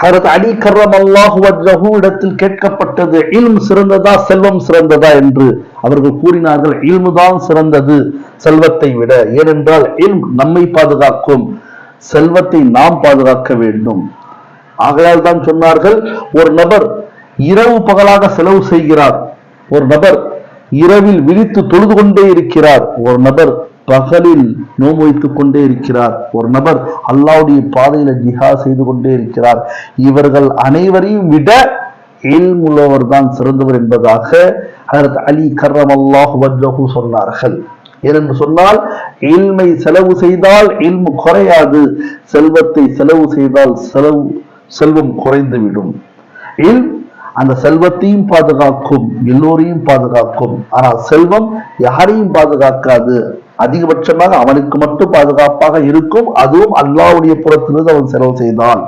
ஹஜ்ரத் அலி கர்ரமல்லாஹு வஜ்ஹு இடத்தில் கேட்கப்பட்டது, இல்ம் சிறந்ததா செல்வம் சிறந்ததா என்று. அவர்கள் கூறினார்கள், இல்மு தான் சிறந்தது செல்வத்தை விட. ஏனென்றால் இல்ம் நம்மை பாதுகாக்கும், செல்வத்தை நாம் பாதுகாக்க வேண்டும். ஆகையால் தான் சொன்னார்கள், ஒரு நபர் இரவு பகலாக செலவு செய்கிறார், ஒரு நபர் இரவில் விழித்து தொழுது கொண்டே இருக்கிறார், ஒரு நபர் பகலில் நோன்பு வைத்துக் கொண்டே இருக்கிறார், ஒரு நபர் அல்லாஹ்வுடைய பாதையில ஜிஹாத் செய்து கொண்டே இருக்கிறார். இவர்கள் அனைவரையும் விட இல்ம் உள்ளவர் தான் சிறந்தவர் என்பதாக ஹஜ்ரத் அலி கர்ரமல்லாஹு வஜ்ஹு சொன்னார்கள். ஏனென்று சொன்னால், இல்மை செலவு செய்தால் இல்மு குறையாது, செல்வத்தை செலவு செய்தால் செல்வம் குறைந்துவிடும். இல்ம் அந்த செல்வத்தையும் பாதுகாக்கும், எல்லோரையும் பாதுகாக்கும். ஆனால் செல்வம் யாரையும் பாதுகாக்காது, அதிகபட்சமாக அவனுக்கு மட்டும் பாதுகாப்பாக இருக்கும். அதுவும் அல்லாஹ்வுடைய புறத்திலிருந்து அவன் செலவு செய்தான்.